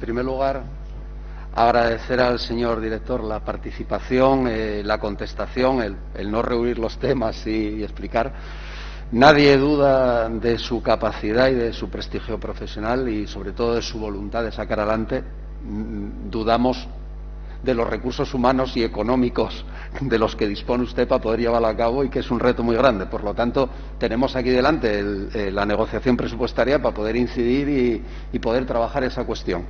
primer lugar, agradecer al señor director la participación, la contestación, el no rehuir los temas y explicar. Nadie duda de su capacidad y de su prestigio profesional y, sobre todo, de su voluntad de sacar adelante. Dudamos de los recursos humanos y económicos de los que dispone usted para poder llevarlo a cabo y que es un reto muy grande. Por lo tanto, tenemos aquí delante la negociación presupuestaria para poder incidir y poder trabajar esa cuestión.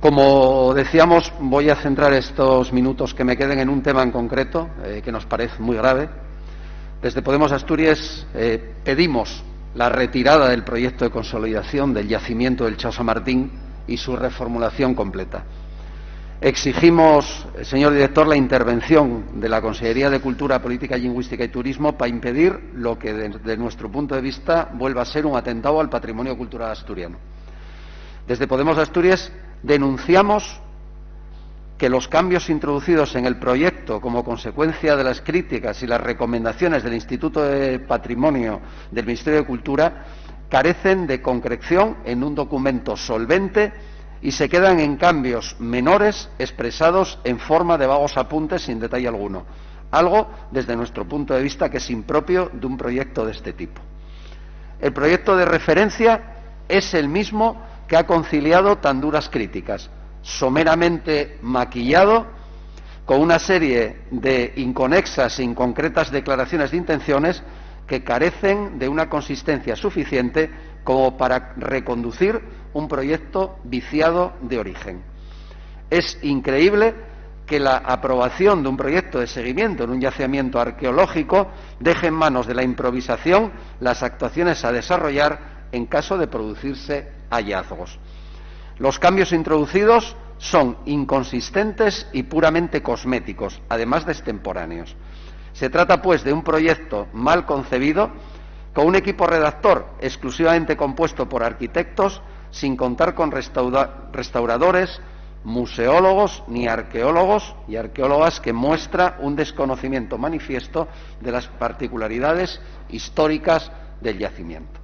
Como decíamos, voy a centrar estos minutos que me queden en un tema en concreto que nos parece muy grave. Desde Podemos Asturias pedimos la retirada del proyecto de consolidación del yacimiento del Chaso Martín y su reformulación completa. Exigimos, señor director, la intervención de la Consellería de Cultura, Política Lingüística y Turismo para impedir lo que, desde nuestro punto de vista, vuelva a ser un atentado al patrimonio cultural asturiano. Desde Podemos Asturias denunciamos que los cambios introducidos en el proyecto como consecuencia de las críticas y las recomendaciones del Instituto de Patrimonio del Ministerio de Cultura carecen de concreción en un documento solvente y se quedan en cambios menores expresados en forma de vagos apuntes sin detalle alguno, algo, desde nuestro punto de vista, que es impropio de un proyecto de este tipo. El proyecto de referencia es el mismo que ha conciliado tan duras críticas, someramente maquillado, con una serie de inconexas e inconcretas declaraciones de intenciones que carecen de una consistencia suficiente como para reconducir un proyecto viciado de origen. Es increíble que la aprobación de un proyecto de seguimiento en un yacimiento arqueológico deje en manos de la improvisación las actuaciones a desarrollar en caso de producirse hallazgos. Los cambios introducidos son inconsistentes y puramente cosméticos, además de extemporáneos. Se trata, pues, de un proyecto mal concebido, con un equipo redactor exclusivamente compuesto por arquitectos, sin contar con restauradores, museólogos ni arqueólogos y arqueólogas, que muestra un desconocimiento manifiesto de las particularidades históricas del yacimiento.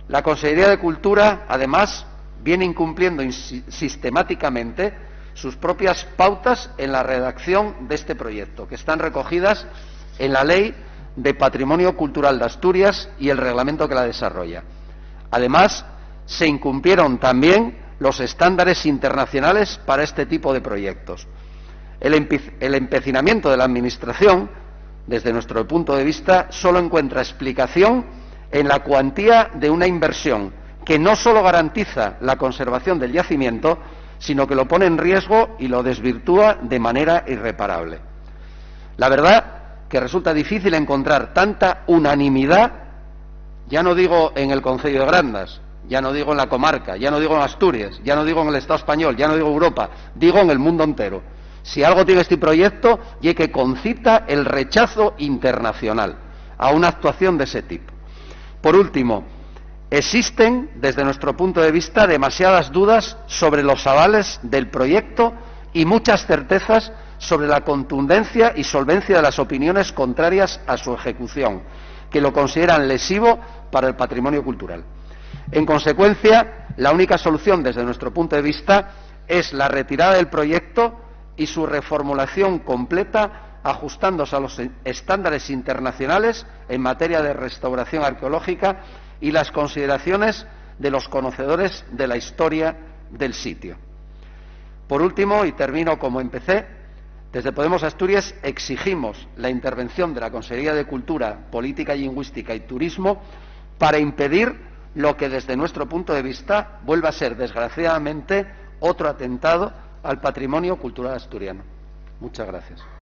La Consellería de Cultura, además, viene incumpliendo sistemáticamente sus propias pautas en la redacción de este proyecto, que están recogidas en la Ley de Patrimonio Cultural de Asturias y el reglamento que la desarrolla. Además, se incumplieron también los estándares internacionales para este tipo de proyectos. El empecinamiento de la Administración, desde nuestro punto de vista, solo encuentra explicación en la cuantía de una inversión que no solo garantiza la conservación del yacimiento, sino que lo pone en riesgo y lo desvirtúa de manera irreparable. La verdad que resulta difícil encontrar tanta unanimidad, ya no digo en el Concello de Grandas, ya no digo en la comarca, ya no digo en Asturias, ya no digo en el Estado español, ya no digo en Europa, digo en el mundo entero. Si algo tiene este proyecto, y que concita el rechazo internacional a una actuación de ese tipo. Por último, existen, desde nuestro punto de vista, demasiadas dudas sobre los avales del proyecto y muchas certezas sobre la contundencia y solvencia de las opiniones contrarias a su ejecución, que lo consideran lesivo para el patrimonio cultural. En consecuencia, la única solución, desde nuestro punto de vista, es la retirada del proyecto y su reformulación completa, ajustándose a los estándares internacionales en materia de restauración arqueológica y las consideraciones de los conocedores de la historia del sitio. Por último, y termino como empecé, desde Podemos Asturias exigimos la intervención de la Consellería de Cultura, Política Lingüística y Turismo para impedir lo que, desde nuestro punto de vista, vuelva a ser, desgraciadamente, otro atentado al patrimonio cultural asturiano. Muchas gracias.